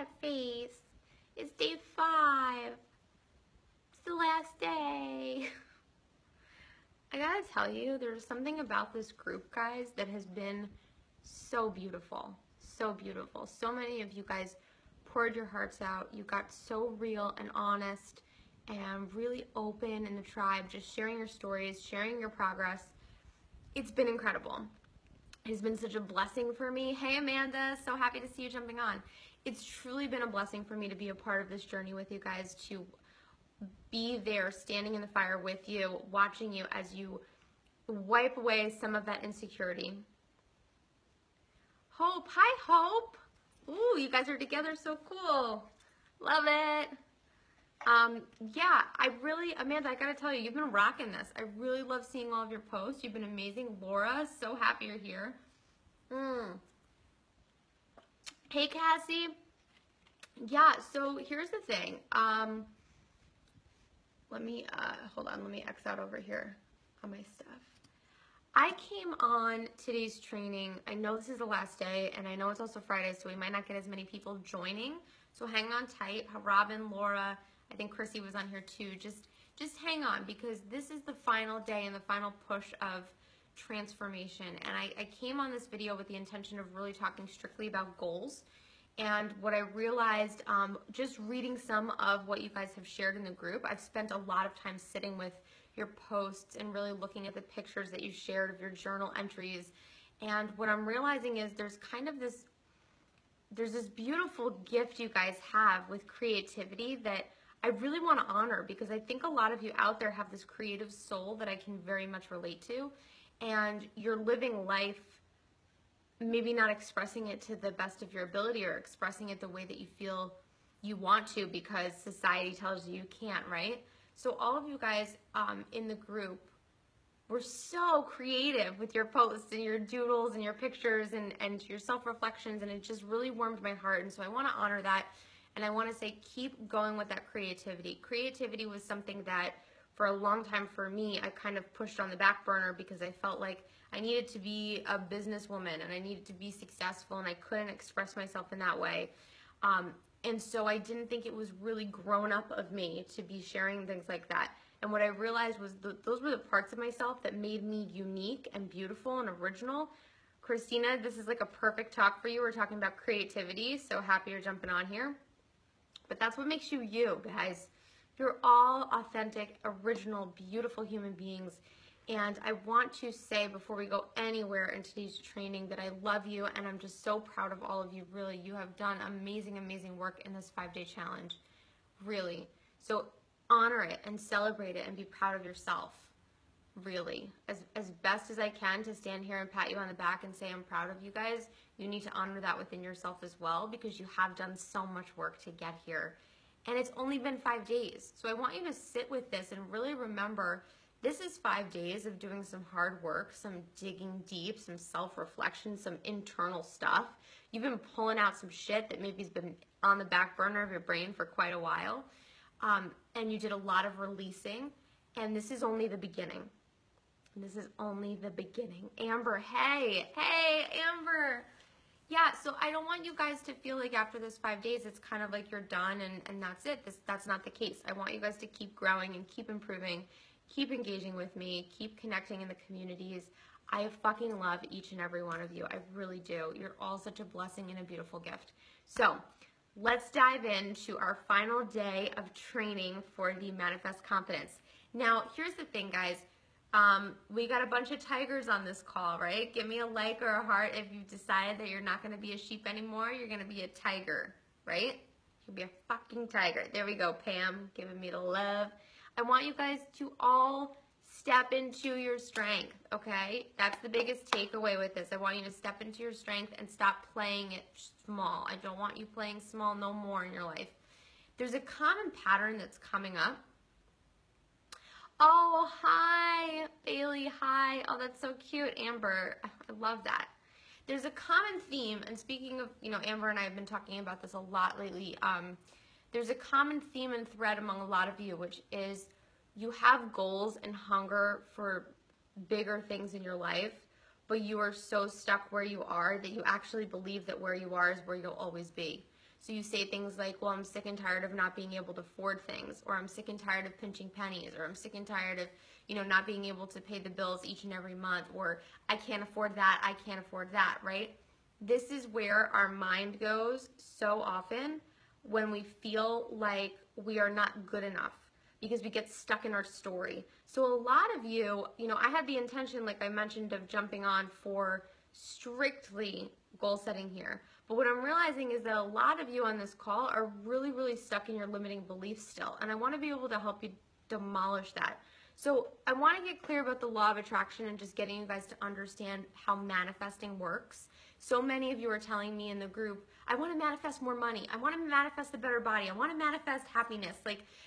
that face. It's day 5. It's the last day. I gotta tell you, there's something about this group, guys, that has been so beautiful. So beautiful. So many of you guys poured your hearts out. You got so real and honest and really open in the tribe, just sharing your stories, sharing your progress. It's been incredible. It's been such a blessing for me. Hey, Amanda, so happy to see you jumping on. It's truly been a blessing for me to be a part of this journey with you guys, to be there standing in the fire with you, watching you as you wipe away some of that insecurity. Hope, hi Hope. Ooh, you guys are together, so cool. Love it. Yeah, Amanda, I gotta tell you, you've been rocking this. I really love seeing all of your posts. You've been amazing. Laura, so happy you're here. Hey, Cassie. Yeah, so here's the thing. Let me, hold on, let me X out over here on my stuff. I came on today's training. I know this is the last day, and I know it's also Friday, so we might not get as many people joining. So hang on tight. Robin, Laura, I think Chrissy was on here too. Just hang on, because this is the final day and the final push of transformation. And I came on this video with the intention of really talking strictly about goals. And what I realized, just reading some of what you guys have shared in the group, I've spent a lot of time sitting with your posts and really looking at the pictures that you shared of your journal entries. And what I'm realizing is there's this beautiful gift you guys have with creativity that I really want to honor, because I think a lot of you out there have this creative soul that I can very much relate to, and you're living life maybe not expressing it to the best of your ability, or expressing it the way that you feel you want to because society tells you you can't, right? So all of you guys in the group were so creative with your posts and your doodles and your pictures and your self-reflections, and it just really warmed my heart. And so I want to honor that, and I want to say keep going with that creativity. Creativity was something that for a long time for me I kind of pushed on the back burner, because I felt like I needed to be a businesswoman and I needed to be successful, and I couldn't express myself in that way. And so I didn't think it was really grown up of me to be sharing things like that. And what I realized was those were the parts of myself that made me unique and beautiful and original. Christina, this is like a perfect talk for you. We're talking about creativity, so happy you're jumping on here. But that's what makes you you, guys. You're all authentic, original, beautiful human beings. And I want to say before we go anywhere in today's training that I love you, and I'm just so proud of all of you. Really, you have done amazing, amazing work in this 5-day challenge. Really. So honor it and celebrate it and be proud of yourself. Really. As best as I can to stand here and pat you on the back and say I'm proud of you guys, you need to honor that within yourself as well, because you have done so much work to get here. And it's only been 5 days. So I want you to sit with this and really remember, this is 5 days of doing some hard work, some digging deep, some self-reflection, some internal stuff. You've been pulling out some shit that maybe has been on the back burner of your brain for quite a while. And you did a lot of releasing. And this is only the beginning. This is only the beginning. Amber, hey, Amber. Yeah, so I don't want you guys to feel like after this 5 days, it's kind of like you're done and that's it. That's not the case. I want you guys to keep growing and keep improving. Keep engaging with me, keep connecting in the communities. I fucking love each and every one of you. I really do. You're all such a blessing and a beautiful gift. So let's dive into our final day of training for the Manifest Confidence. Now, here's the thing, guys. We got a bunch of tigers on this call, right? Give me a like or a heart if you've decided that you're not going to be a sheep anymore. You're going to be a tiger, right? You'll be a fucking tiger. There we go, Pam, giving me the love. I want you guys to all step into your strength, okay? That's the biggest takeaway with this. I want you to step into your strength and stop playing it small. I don't want you playing small no more in your life. There's a common pattern that's coming up. Oh, hi, Bailey, hi. Oh, that's so cute, Amber. I love that. There's a common theme, and speaking of, Amber and I have been talking about this a lot lately. There's a common theme and thread among a lot of you, which is you have goals and hunger for bigger things in your life, but you are so stuck where you are that you actually believe that where you are is where you'll always be. So you say things like, well, I'm sick and tired of not being able to afford things, or I'm sick and tired of pinching pennies, or I'm sick and tired of, not being able to pay the bills each and every month, or I can't afford that, I can't afford that, right? This is where our mind goes so often when we feel like we are not good enough, because we get stuck in our story. So a lot of you, I had the intention, like I mentioned, of jumping on for strictly goal setting here. But what I'm realizing is that a lot of you on this call are really, really stuck in your limiting beliefs still. And I want to be able to help you demolish that. So I want to get clear about the law of attraction and just getting you guys to understand how manifesting works. So many of you are telling me in the group, I want to manifest more money. I want to manifest a better body. I want to manifest happiness.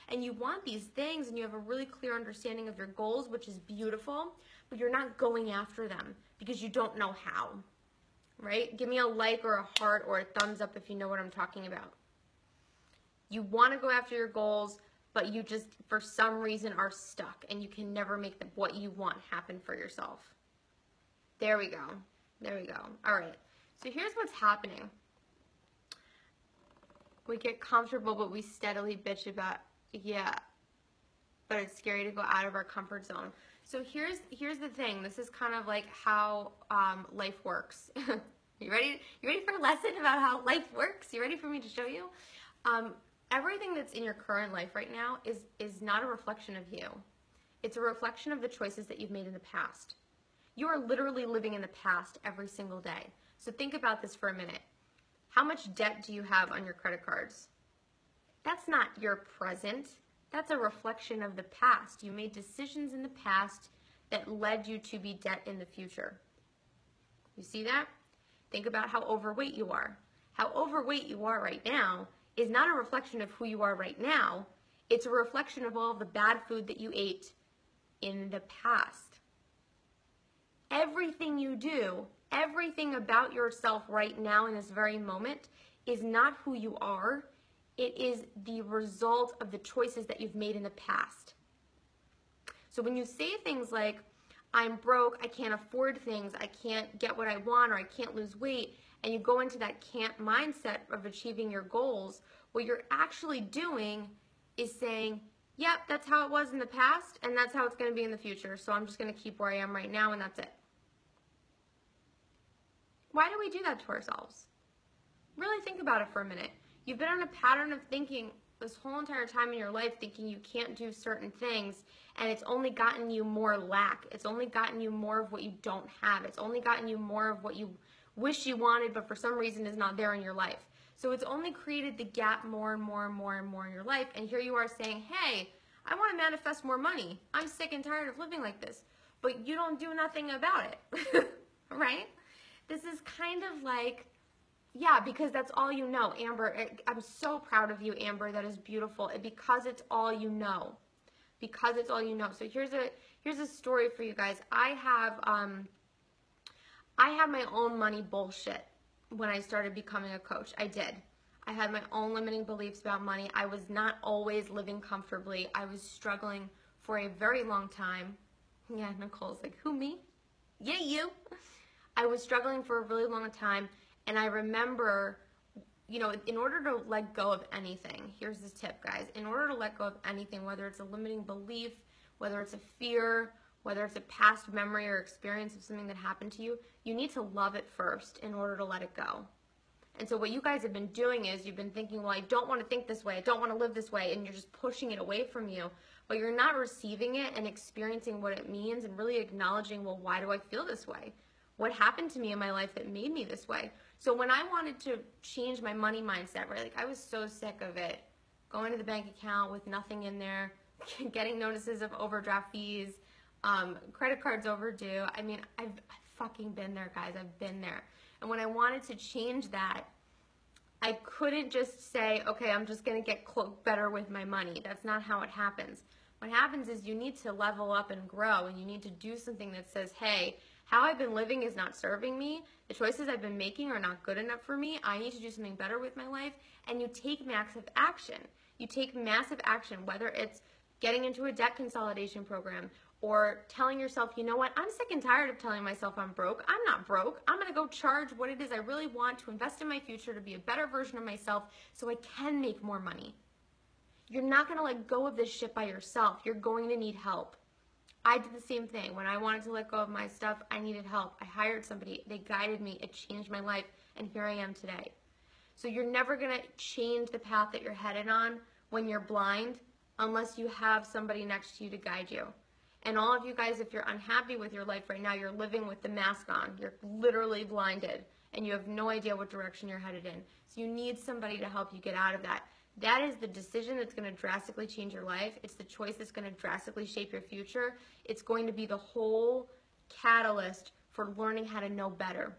And you want these things, and you have a really clear understanding of your goals, which is beautiful, but you're not going after them because you don't know how, right? Give me a like or a heart or a thumbs up if you know what I'm talking about. You want to go after your goals, but you just, for some reason, are stuck, and you can never make what you want happen for yourself. There we go. There we go. All right. So here's what's happening. We get comfortable, but we steadily bitch about, but it's scary to go out of our comfort zone. So here's the thing. This is kind of like how life works. You ready? You ready for a lesson about how life works? You ready for me to show you? Everything that's in your current life right now is not a reflection of you. It's a reflection of the choices that you've made in the past. You are literally living in the past every single day. So think about this for a minute. How much debt do you have on your credit cards? That's not your present. That's a reflection of the past. You made decisions in the past that led you to be debt in the future. You see that? Think about how overweight you are. How overweight you are right now is not a reflection of who you are right now. It's a reflection of all the bad food that you ate in the past. Everything you do, everything about yourself right now in this very moment is not who you are. It is the result of the choices that you've made in the past. So when you say things like, I'm broke, I can't afford things, I can't get what I want, or I can't lose weight, and you go into that can't mindset of achieving your goals, what you're actually doing is saying, yep, that's how it was in the past, and that's how it's going to be in the future, so I'm just going to keep where I am right now, and that's it. Why do we do that to ourselves? Really think about it for a minute. You've been on a pattern of thinking this whole entire time in your life, thinking you can't do certain things, and it's only gotten you more lack. It's only gotten you more of what you don't have. It's only gotten you more of what you wish you wanted, but for some reason is not there in your life. So it's only created the gap more and more and more and more in your life, and here you are saying, hey, I want to manifest more money. I'm sick and tired of living like this, but you don't do nothing about it, right? This is kind of like, yeah, because that's all you know, Amber. I'm so proud of you, Amber. That is beautiful. Because it's all you know. Because it's all you know. So here's a story for you guys. I had my own money bullshit when I started becoming a coach. I did. I had my own limiting beliefs about money. I was not always living comfortably. I was struggling for a very long time. Yeah, Nicole's like, who, me? Yeah, you. I was struggling for a really long time. And I remember, in order to let go of anything, here's this tip, guys. In order to let go of anything, whether it's a limiting belief, whether it's a fear, whether it's a past memory or experience of something that happened to you, you need to love it first in order to let it go. And so what you guys have been doing is you've been thinking, well, I don't want to think this way. I don't want to live this way. And you're just pushing it away from you. But you're not receiving it and experiencing what it means and really acknowledging, well, why do I feel this way? What happened to me in my life that made me this way? So when I wanted to change my money mindset, right, like I was so sick of it, going to the bank account with nothing in there, getting notices of overdraft fees, credit cards overdue. I mean, I've fucking been there, guys. I've been there. And when I wanted to change that, I couldn't just say, okay, I'm just going to get better with my money. That's not how it happens. What happens is you need to level up and grow, and you need to do something that says, hey, how I've been living is not serving me. The choices I've been making are not good enough for me. I need to do something better with my life. And you take massive action. You take massive action, whether it's getting into a debt consolidation program, or telling yourself, you know what, I'm sick and tired of telling myself I'm broke. I'm not broke. I'm going to go charge what it is I really want to invest in my future, to be a better version of myself so I can make more money. You're not going to let go of this shit by yourself. You're going to need help. I did the same thing. When I wanted to let go of my stuff, I needed help. I hired somebody. They guided me. It changed my life, and here I am today. So you're never going to change the path that you're headed on when you're blind unless you have somebody next to you to guide you. And all of you guys, if you're unhappy with your life right now, you're living with the mask on. You're literally blinded, and you have no idea what direction you're headed in. So you need somebody to help you get out of that. That is the decision that's going to drastically change your life. It's the choice that's going to drastically shape your future. It's going to be the whole catalyst for learning how to know better.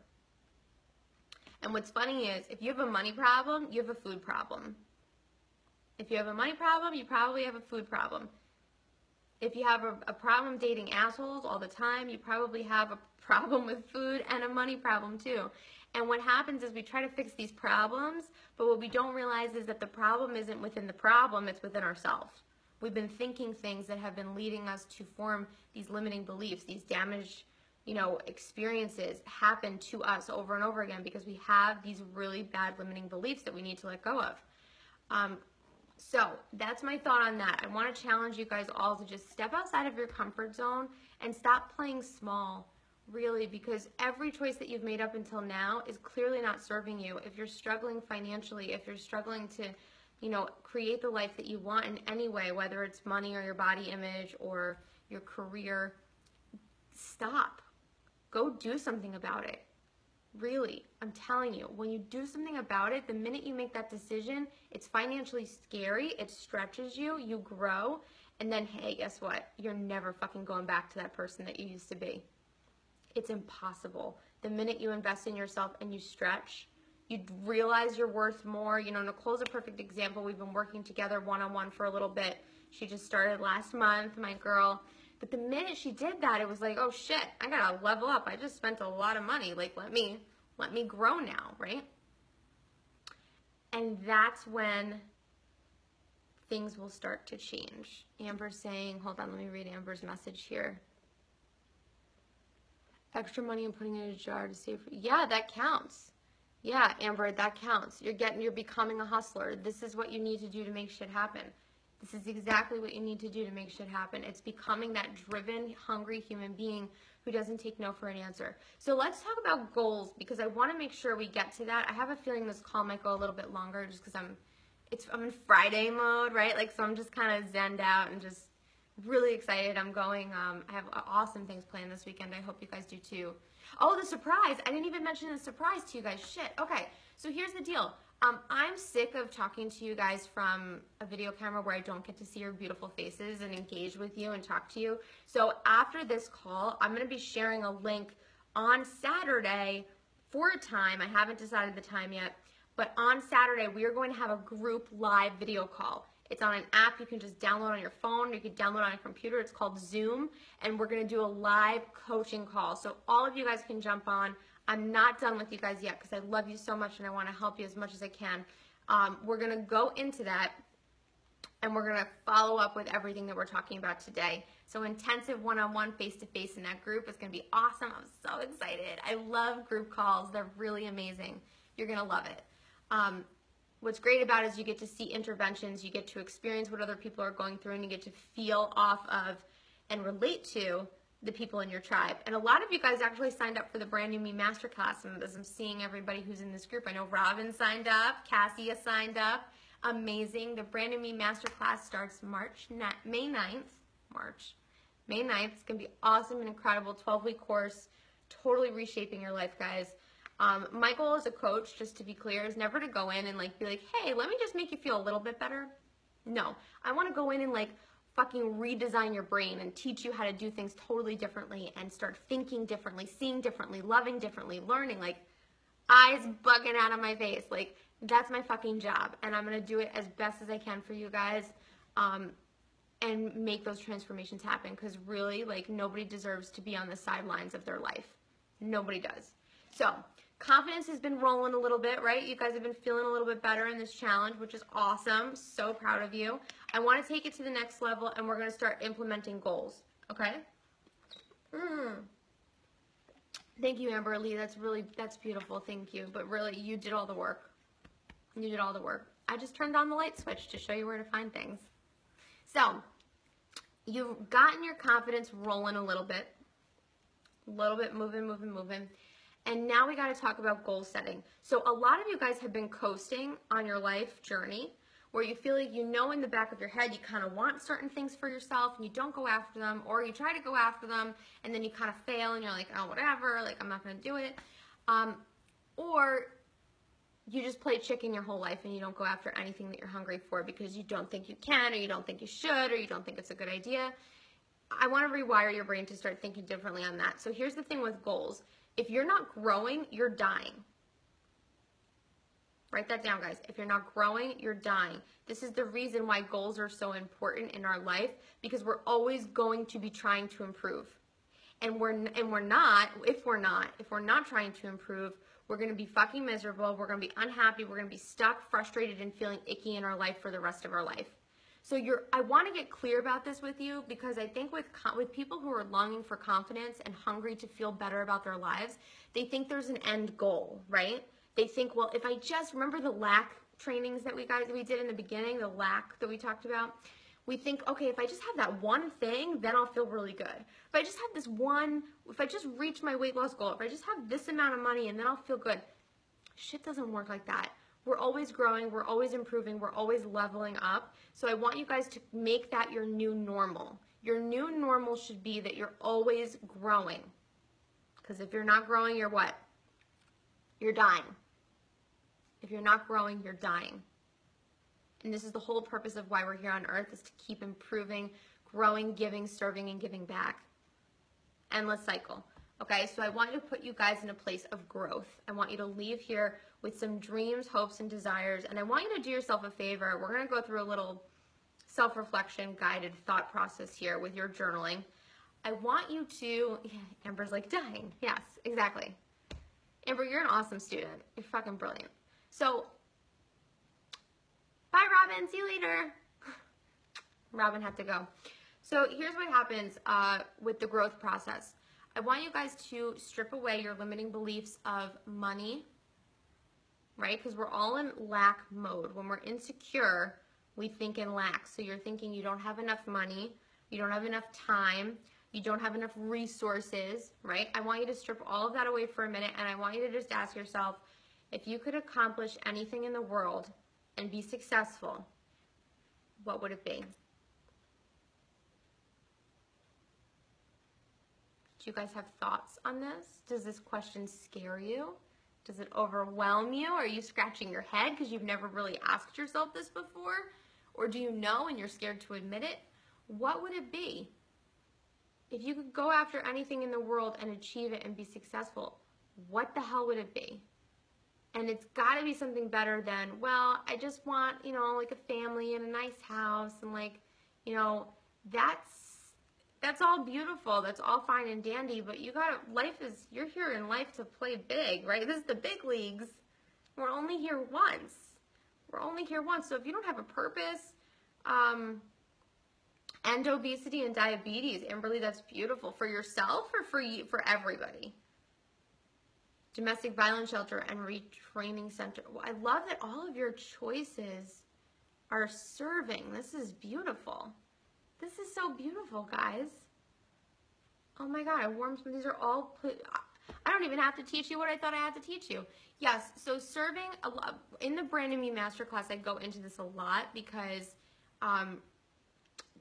And what's funny is, if you have a money problem, you have a food problem. If you have a money problem, you probably have a food problem. If you have a problem dating assholes all the time, you probably have a problem with food and a money problem too. And what happens is we try to fix these problems, but what we don't realize is that the problem isn't within the problem, it's within ourselves. We've been thinking things that have been leading us to form these limiting beliefs, these damaged, experiences happen to us over and over again because we have these really bad limiting beliefs that we need to let go of. So that's my thought on that. I want to challenge you guys all to just step outside of your comfort zone and stop playing small, really, because every choice that you've made up until now is clearly not serving you. If you're struggling financially, if you're struggling to, create the life that you want in any way, whether it's money or your body image or your career, stop. Go do something about it. Really, I'm telling you, when you do something about it, the minute you make that decision, it's financially scary, it stretches you, you grow, and then, hey, guess what? You're never fucking going back to that person that you used to be. It's impossible. The minute you invest in yourself and you stretch, you realize you're worth more. Nicole's a perfect example. We've been working together one-on-one for a little bit. She just started last month, my girl. But the minute she did that, it was like, oh shit, I gotta level up. I just spent a lot of money. Like, let me grow now, right? And that's when things will start to change. Amber's saying, hold on, let me read Amber's message here. Extra money and putting it in a jar to save. Yeah, that counts. Yeah, Amber, that counts. You're becoming a hustler. This is what you need to do to make shit happen. This is exactly what you need to do to make shit happen. It's becoming that driven, hungry human being who doesn't take no for an answer. So let's talk about goals, because I want to make sure we get to that. I have a feeling this call might go a little bit longer just because I'm in Friday mode, right? So I'm just kind of zenned out and just really excited. I'm going, I have awesome things planned this weekend. I hope you guys do too. Oh, the surprise. I didn't even mention the surprise to you guys. Shit. Okay. So here's the deal. I'm sick of talking to you guys from a video camera where I don't get to see your beautiful faces and engage with you and talk to you. So after this call, I'm going to be sharing a link on Saturday for a time. I haven't decided the time yet, but on Saturday, we are going to have a group live video call. It's on an app you can just download on your phone. You can download on a computer. It's called Zoom, and we're going to do a live coaching call. So all of you guys can jump on. I'm not done with you guys yet because I love you so much and I want to help you as much as I can. We're going to go into that and we're going to follow up with everything that we're talking about today. So intensive one-on-one, face-to-face in that group is going to be awesome. I'm so excited. I love group calls. They're really amazing. You're going to love it. What's great about it is you get to see interventions, you get to experience what other people are going through, and you get to feel off of and relate to the people in your tribe. And a lot of you guys actually signed up for the Brand New Me Masterclass, and as I'm seeing everybody who's in this group, I know Robin signed up, Cassie has signed up. Amazing. The Brand New Me Masterclass starts May 9th. It's going to be awesome and incredible 12-week course, totally reshaping your life, guys. My goal as a coach, just to be clear, is never to go in and be like, hey, let me just make you feel a little bit better. No, I want to go in and fucking redesign your brain and teach you how to do things totally differently and start thinking differently, seeing differently, loving differently, learning, eyes bugging out of my face. That's my fucking job, and I'm going to do it as best as I can for you guys and make those transformations happen, because really, nobody deserves to be on the sidelines of their life. Nobody does. So confidence has been rolling a little bit, right? You guys have been feeling a little bit better in this challenge, which is awesome. So proud of you. I want to take it to the next level, and we're going to start implementing goals, okay? Mm. Thank you, Amber Lee. That's beautiful. Thank you. But really, you did all the work. You did all the work. I just turned on the light switch to show you where to find things. So, you've gotten your confidence rolling a little bit, moving. And now we got to talk about goal setting. So a lot of you guys have been coasting on your life journey where you feel like you know in the back of your head you kind of want certain things for yourself and you don't go after them, or you try to go after them and then you kind of fail and you're like, oh, whatever, like I'm not going to do it. Or you just play chicken your whole life and you don't go after anything that you're hungry for because you don't think you can, or you don't think you should, or you don't think it's a good idea. I want to rewire your brain to start thinking differently on that. So here's the thing with goals. If you're not growing, you're dying. Write that down, guys. If you're not growing, you're dying. This is the reason why goals are so important in our life, because we're always going to be trying to improve. And if we're not trying to improve, we're going to be fucking miserable. We're going to be unhappy. We're going to be stuck, frustrated, and feeling icky in our life for the rest of our life. So I want to get clear about this with you, because I think with people who are longing for confidence and hungry to feel better about their lives, they think there's an end goal, right? They think, well, if I just remember the lack trainings that we did in the beginning, the lack that we talked about, we think, okay, if I just have that one thing, then I'll feel really good. If I just have this one, if I just reach my weight loss goal, if I just have this amount of money, and then I'll feel good. Shit doesn't work like that. We're always growing, we're always improving, we're always leveling up. So I want you guys to make that your new normal. Your new normal should be that you're always growing. Because if you're not growing, you're what? You're dying. If you're not growing, you're dying. And this is the whole purpose of why we're here on earth, is to keep improving, growing, giving, serving, and giving back. Endless cycle. Okay, so I want you to put you guys in a place of growth. I want you to leave here with some dreams, hopes, and desires. And I want you to do yourself a favor. We're going to go through a little self-reflection guided thought process here with your journaling. I want you to, yeah, Amber's like dying. Yes, exactly. Amber, you're an awesome student. You're fucking brilliant. So, bye, Robin. See you later. Robin had to go. So here's what happens with the growth process. I want you guys to strip away your limiting beliefs of money, right? Because we're all in lack mode. When we're insecure, we think in lack. So you're thinking you don't have enough money, you don't have enough time, you don't have enough resources, right? I want you to strip all of that away for a minute, and I want you to just ask yourself, if you could accomplish anything in the world and be successful, what would it be? Do you guys have thoughts on this? Does this question scare you? Does it overwhelm you? Are you scratching your head because you've never really asked yourself this before? Or do you know and you're scared to admit it? What would it be? If you could go after anything in the world and achieve it and be successful, what the hell would it be? And it's got to be something better than, well, I just want, like a family and a nice house and that's all beautiful. That's all fine and dandy, but you're here in life to play big, right? This is the big leagues. We're only here once. So if you don't have a purpose, and obesity and diabetes, Amberly, that's beautiful. For yourself or for everybody? Domestic violence shelter and retraining center. Well, I love that all of your choices are serving. This is beautiful. This is so beautiful, guys. Oh my God, these are all, I don't even have to teach you what I thought I had to teach you. Yes, so serving, in the Brand New Me Masterclass, I go into this a lot because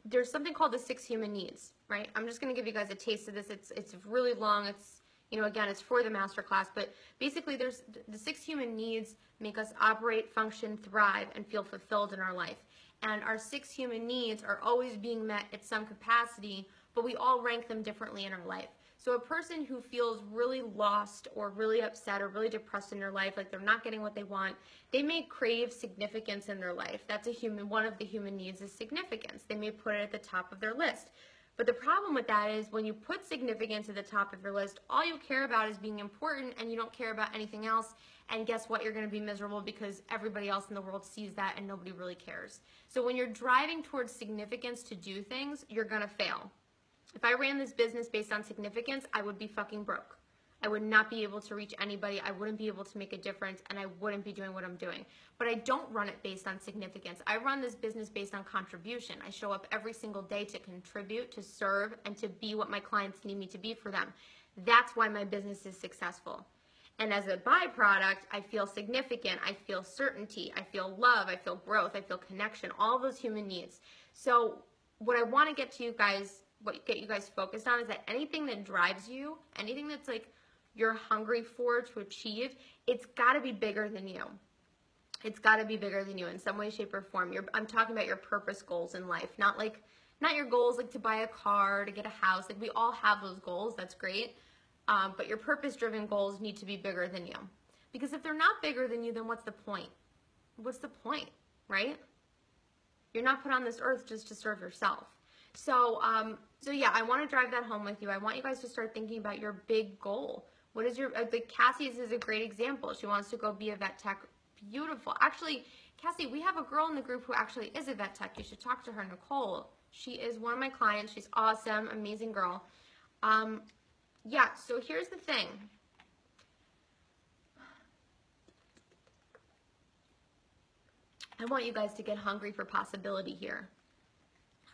there's something called the 6 human needs, right? I'm just going to give you guys a taste of this. It's really long. It's, again, it's for the masterclass, but basically there's the 6 human needs make us operate, function, thrive, and feel fulfilled in our life. And our 6 human needs are always being met at some capacity, but we all rank them differently in our life. So a person who feels really lost or really upset or really depressed in their life, like they're not getting what they want, they may crave significance in their life. That's one of the human needs is significance. They may put it at the top of their list. But the problem with that is when you put significance at the top of your list, all you care about is being important and you don't care about anything else. And guess what? You're going to be miserable because everybody else in the world sees that and nobody really cares. So when you're driving towards significance to do things, you're going to fail. If I ran this business based on significance, I would be fucking broke. I would not be able to reach anybody. I wouldn't be able to make a difference, and I wouldn't be doing what I'm doing. But I don't run it based on significance. I run this business based on contribution. I show up every single day to contribute, to serve, and to be what my clients need me to be for them. That's why my business is successful. And as a byproduct, I feel significant. I feel certainty. I feel love. I feel growth. I feel connection. All those human needs. So what I want to get you guys focused on is that anything that drives you, anything that's like you're hungry for to achieve, it's got to be bigger than you. It's got to be bigger than you in some way, shape, or form. I'm talking about your purpose goals in life, not your goals like to buy a car, to get a house. Like we all have those goals. That's great. But your purpose-driven goals need to be bigger than you. Because if they're not bigger than you, then what's the point? What's the point, right? You're not put on this earth just to serve yourself. So yeah, I want to drive that home with you. I want you guys to start thinking about your big goal. What is your, Cassie's is a great example. She wants to go be a vet tech. Beautiful. Actually, Cassie, we have a girl in the group who actually is a vet tech. You should talk to her, Nicole. She is one of my clients. She's awesome, amazing girl. Yeah, so here's the thing. I want you guys to get hungry for possibility here.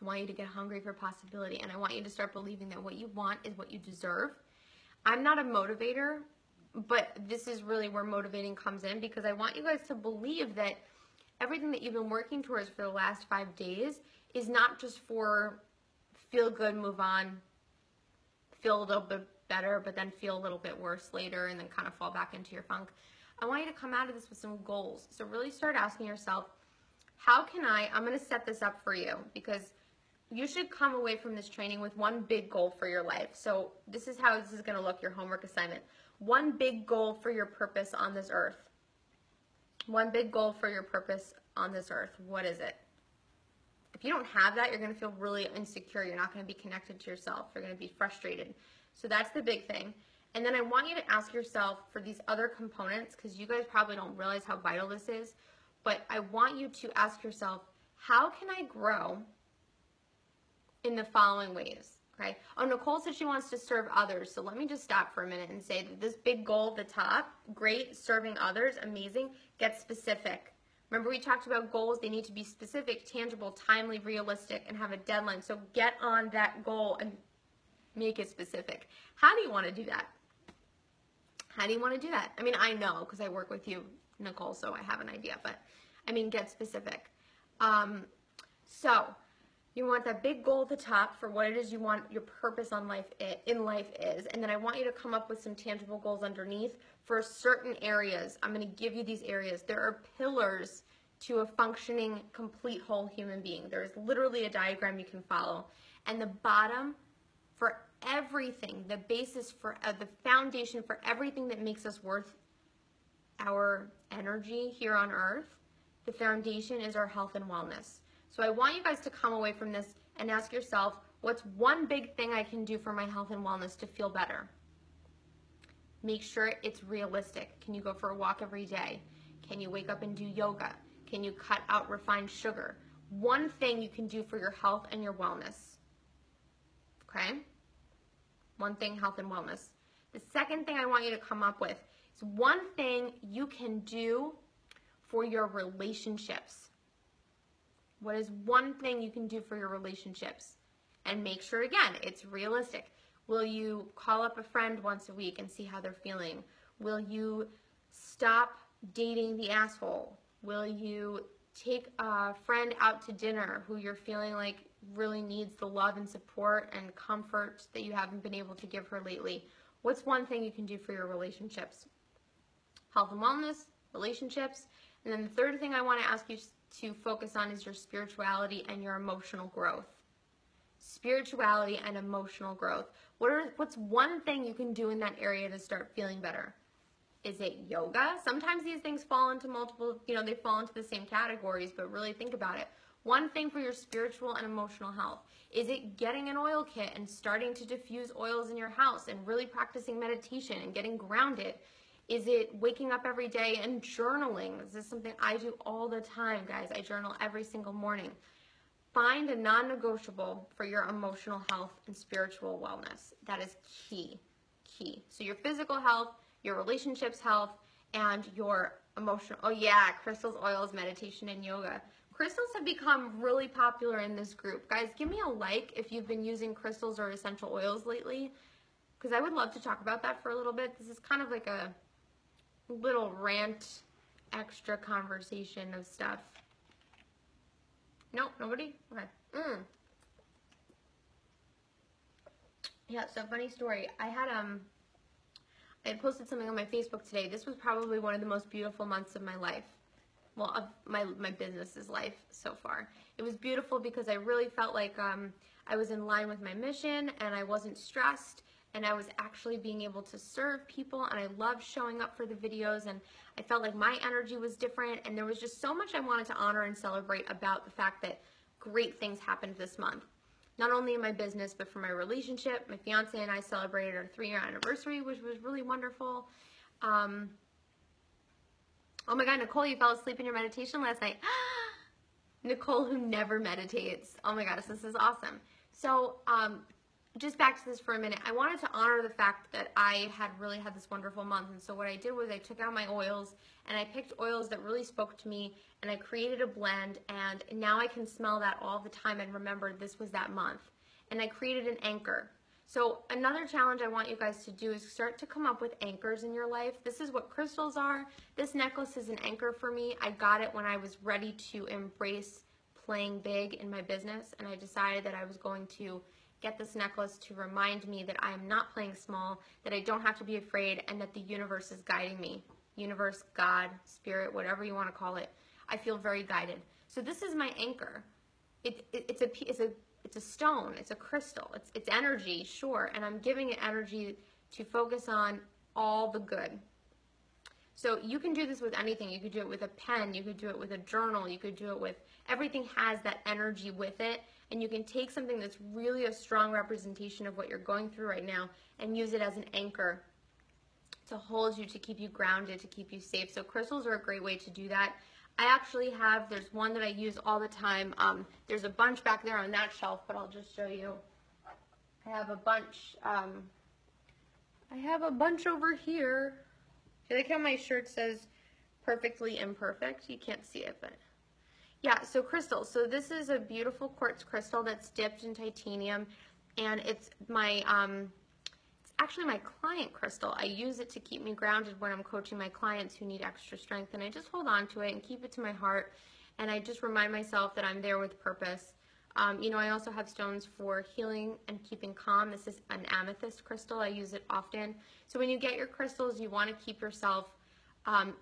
I want you to get hungry for possibility, and I want you to start believing that what you want is what you deserve. I'm not a motivator, but this is really where motivating comes in, because I want you guys to believe that everything that you've been working towards for the last 5 days is not just for feel good, move on, feel a little bit better, but then feel a little bit worse later and then kind of fall back into your funk. I want you to come out of this with some goals. So really start asking yourself, how can I'm going to set this up for you, because you should come away from this training with one big goal for your life. So this is how this is going to look, your homework assignment. One big goal for your purpose on this earth. One big goal for your purpose on this earth. What is it? If you don't have that, you're going to feel really insecure. You're not going to be connected to yourself. You're going to be frustrated. So that's the big thing. And then I want you to ask yourself for these other components, because you guys probably don't realize how vital this is, but I want you to ask yourself, how can I grow in the following ways? Okay. Oh, Nicole said she wants to serve others. So let me just stop for a minute and say that this big goal at the top, great, serving others, amazing, get specific. Remember we talked about goals, they need to be specific, tangible, timely, realistic, and have a deadline. So get on that goal and make it specific. How do you want to do that? How do you want to do that? I mean, I know because I work with you, Nicole, so I have an idea, but I mean, get specific. So you want that big goal at the top for what it is you want your purpose in life is. And then I want you to come up with some tangible goals underneath for certain areas. I'm going to give you these areas. There are pillars to a functioning, complete, whole human being. There's literally a diagram you can follow. And the bottom for everything, the basis for the foundation for everything that makes us worth our energy here on earth, the foundation is our health and wellness. So I want you guys to come away from this and ask yourself, what's one big thing I can do for my health and wellness to feel better? Make sure it's realistic. Can you go for a walk every day? Can you wake up and do yoga? Can you cut out refined sugar? One thing you can do for your health and your wellness. Okay? One thing, health and wellness. The second thing I want you to come up with is one thing you can do for your relationships. What is one thing you can do for your relationships? And make sure, again, it's realistic. Will you call up a friend once a week and see how they're feeling? Will you stop dating the asshole? Will you take a friend out to dinner who you're feeling like really needs the love and support and comfort that you haven't been able to give her lately? What's one thing you can do for your relationships? Health and wellness, relationships. And then the third thing I want to ask you to focus on is your spirituality and your emotional growth. Spirituality and emotional growth. What's one thing you can do in that area to start feeling better? Is it yoga? Sometimes these things fall into multiple, they fall into the same categories, but really think about it. One thing for your spiritual and emotional health. Is it getting an oil kit and starting to diffuse oils in your house and really practicing meditation and getting grounded? Is it waking up every day and journaling? This is something I do all the time, guys. I journal every single morning. Find a non-negotiable for your emotional health and spiritual wellness. That is key. So your physical health, your relationships health, and your emotional, oh yeah, crystals, oils, meditation, and yoga. Crystals have become really popular in this group. Guys, give me a like if you've been using crystals or essential oils lately, because I would love to talk about that for a little bit. This is kind of like a little rant, extra conversation of stuff. Nope, nobody? Okay. Yeah, so funny story. I had posted something on my Facebook today. This was probably one of the most beautiful months of my life. Well, of my business's life so far. It was beautiful because I really felt like I was in line with my mission, and I wasn't stressed, and I was actually being able to serve people, and I loved showing up for the videos, and I felt like my energy was different, and there was just so much I wanted to honor and celebrate about the fact that great things happened this month. Not only in my business, but for my relationship. My fiance and I celebrated our 3-year anniversary, which was really wonderful. Oh my God, Nicole, you fell asleep in your meditation last night. Nicole, who never meditates. Oh my gosh, this is awesome. So, just back to this for a minute. I wanted to honor the fact that I had really had this wonderful month. And so what I did was I took out my oils and I picked oils that really spoke to me, and I created a blend, and now I can smell that all the time and remember this was that month. And I created an anchor. So another challenge I want you guys to do is start to come up with anchors in your life. This is what crystals are. This necklace is an anchor for me. I got it when I was ready to embrace playing big in my business, and I decided that I was going to get this necklace to remind me that I am not playing small, that I don't have to be afraid, and that the universe is guiding me. Universe, God, spirit, whatever you want to call it. I feel very guided. So this is my anchor. It's a stone, it's a crystal, it's energy, sure, and I'm giving it energy to focus on all the good. So you can do this with anything. You could do it with a pen, you could do it with a journal, you could do it with, everything has that energy with it, and you can take something that's really a strong representation of what you're going through right now and use it as an anchor to hold you, to keep you grounded, to keep you safe. So crystals are a great way to do that. I actually have, there's one that I use all the time. There's a bunch back there on that shelf, but I'll just show you. I have a bunch. I have a bunch over here. I like how my shirt says perfectly imperfect. You can't see it, but yeah, so crystals. So this is a beautiful quartz crystal that's dipped in titanium, and it's my it's actually my client crystal. I use it to keep me grounded when I'm coaching my clients who need extra strength, and I just hold on to it and keep it to my heart, and I just remind myself that I'm there with purpose. You know, I also have stones for healing and keeping calm. This is an amethyst crystal. I use it often. So when you get your crystals, you want to keep yourself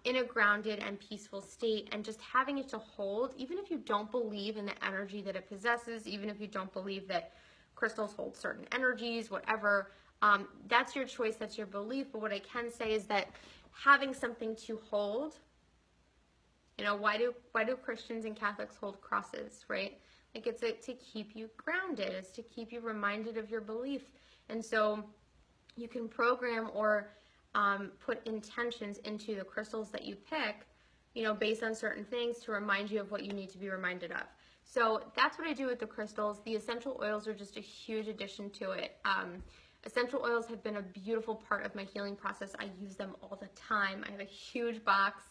in a grounded and peaceful state, and just having it to hold, even if you don't believe in the energy that it possesses, even if you don't believe that crystals hold certain energies, whatever, that's your choice, that's your belief. But what I can say is that having something to hold, you know, why do Christians and Catholics hold crosses, right? Like, it's to keep you grounded, it's to keep you reminded of your belief. And so you can program or put intentions into the crystals that you pick, you know, based on certain things to remind you of what you need to be reminded of. So that's what I do with the crystals. The essential oils are just a huge addition to it. Essential oils have been a beautiful part of my healing process. I use them all the time. I have a huge box.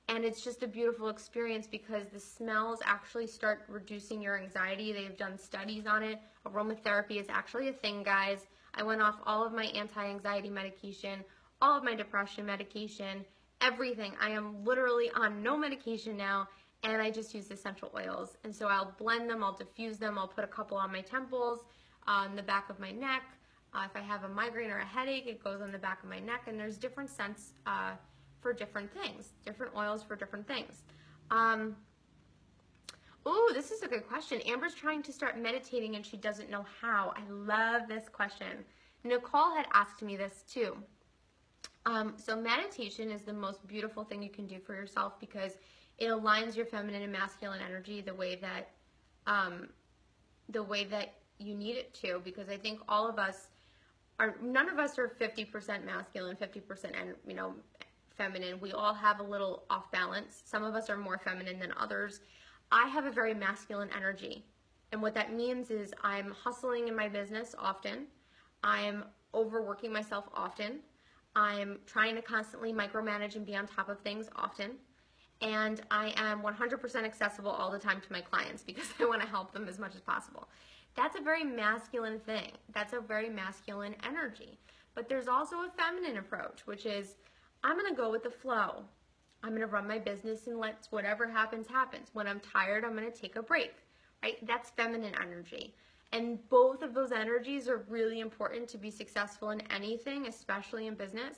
And it's just a beautiful experience because the smells actually start reducing your anxiety. They've done studies on it. Aromatherapy is actually a thing, guys. I went off all of my anti-anxiety medication, all of my depression medication, everything. I am literally on no medication now, and I just use essential oils. And so I'll blend them, I'll diffuse them, I'll put a couple on my temples, on the back of my neck. If I have a migraine or a headache, it goes on the back of my neck, and there's different scents for different things, different oils for different things. Oh, this is a good question. Amber's trying to start meditating and she doesn't know how. I love this question. Nicole had asked me this too. So meditation is the most beautiful thing you can do for yourself because it aligns your feminine and masculine energy the way that you need it to. Because I think all of us are, none of us are 50% masculine, 50% and, you know, feminine. We all have a little off balance. Some of us are more feminine than others. I have a very masculine energy. And what that means is I'm hustling in my business often. I'm overworking myself often. I'm trying to constantly micromanage and be on top of things often. And I am 100% accessible all the time to my clients because I want to help them as much as possible. That's a very masculine thing. That's a very masculine energy. But there's also a feminine approach, which is I'm going to go with the flow. I'm going to run my business and let whatever happens, happens. When I'm tired, I'm going to take a break, right? That's feminine energy. And both of those energies are really important to be successful in anything, especially in business,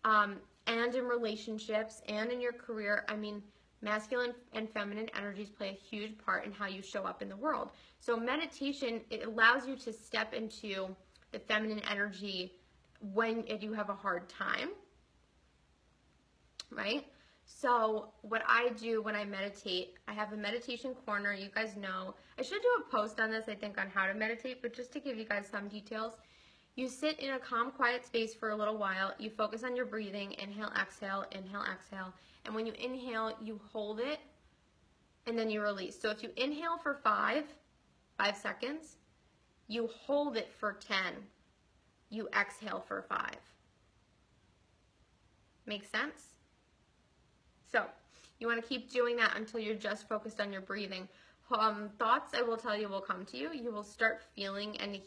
and in relationships and in your career. I mean, masculine and feminine energies play a huge part in how you show up in the world. So meditation, it allows you to step into the feminine energy when you have a hard time, right? So what I do when I meditate, I have a meditation corner. You guys know, I should do a post on this, I think, on how to meditate, but just to give you guys some details, you sit in a calm, quiet space for a little while. You focus on your breathing, inhale, exhale, exhale. And when you inhale, you hold it, and then you release. So if you inhale for 5 seconds, you hold it for 10. You exhale for 5. Make sense? So you want to keep doing that until you're just focused on your breathing. Thoughts, I will tell you, will come to you. You will start feeling and,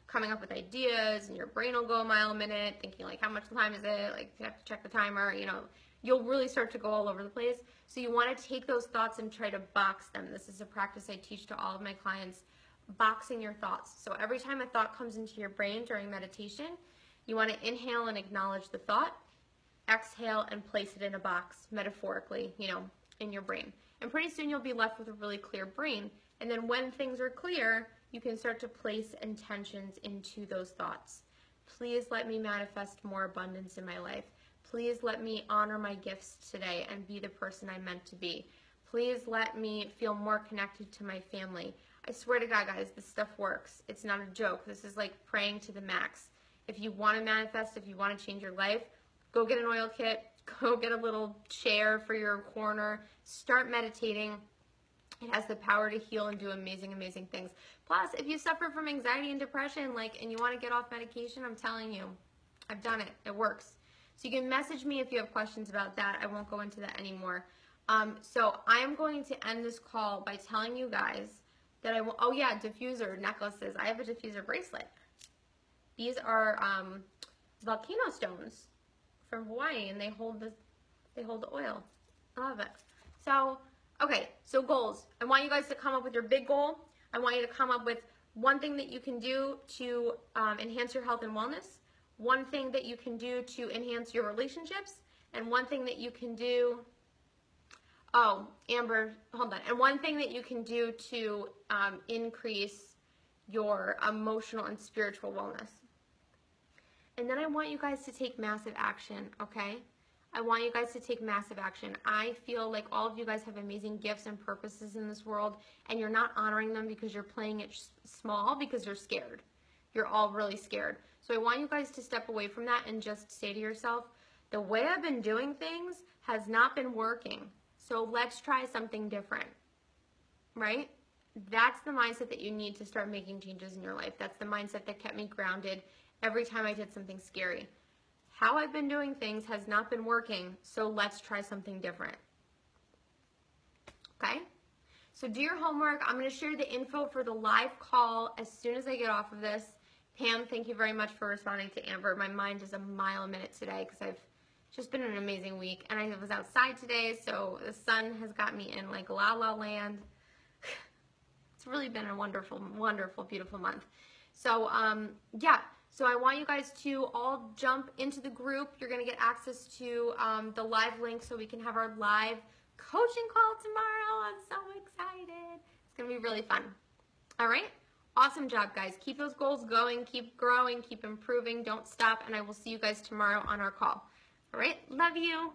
coming up with ideas, and your brain will go a mile a minute, thinking like, how much time is it? Like, you have to check the timer, You'll really start to go all over the place. So you want to take those thoughts and try to box them. This is a practice I teach to all of my clients, boxing your thoughts. So every time a thought comes into your brain during meditation, you want to inhale and acknowledge the thought, exhale and place it in a box, metaphorically, in your brain. And pretty soon you'll be left with a really clear brain. And then when things are clear, you can start to place intentions into those thoughts. Please let me manifest more abundance in my life. Please let me honor my gifts today and be the person I'm meant to be. Please let me feel more connected to my family. I swear to God, guys, this stuff works. It's not a joke. This is like praying to the max. If you want to manifest, if you want to change your life, go get an oil kit, go get a little chair for your corner, start meditating. It has the power to heal and do amazing, amazing things. Plus, if you suffer from anxiety and depression, and you want to get off medication, I'm telling you, I've done it. It works. So you can message me if you have questions about that. I won't go into that anymore. So I am going to end this call by telling you guys that diffuser necklaces. I have a diffuser bracelet. These are volcano stones from Hawaii, and they hold the oil. I love it. So, okay, so goals. I want you guys to come up with your big goal. I want you to come up with one thing that you can do to enhance your health and wellness, one thing that you can do to enhance your relationships, and one thing that you can do, and one thing that you can do to increase your emotional and spiritual wellness. And then I want you guys to take massive action, okay? I want you guys to take massive action. I feel like all of you guys have amazing gifts and purposes in this world, and you're not honoring them because you're playing it small because you're scared. You're all really scared. So I want you guys to step away from that and just say to yourself, the way I've been doing things has not been working. So let's try something different, right? That's the mindset that you need to start making changes in your life. That's the mindset that kept me grounded every time I did something scary. How I've been doing things has not been working, so let's try something different. Okay? So do your homework. I'm going to share the info for the live call as soon as I get off of this. Pam, thank you very much for responding to Amber. My mind is a mile a minute today because I've just been an amazing week. And I was outside today, so the sun has got me in like la la land. It's really been a wonderful, wonderful, beautiful month. So, So I want you guys to all jump into the group. You're going to get access to the live link so we can have our live coaching call tomorrow. I'm so excited. It's going to be really fun. All right? Awesome job, guys. Keep those goals going. Keep growing. Keep improving. Don't stop. And I will see you guys tomorrow on our call. All right? Love you.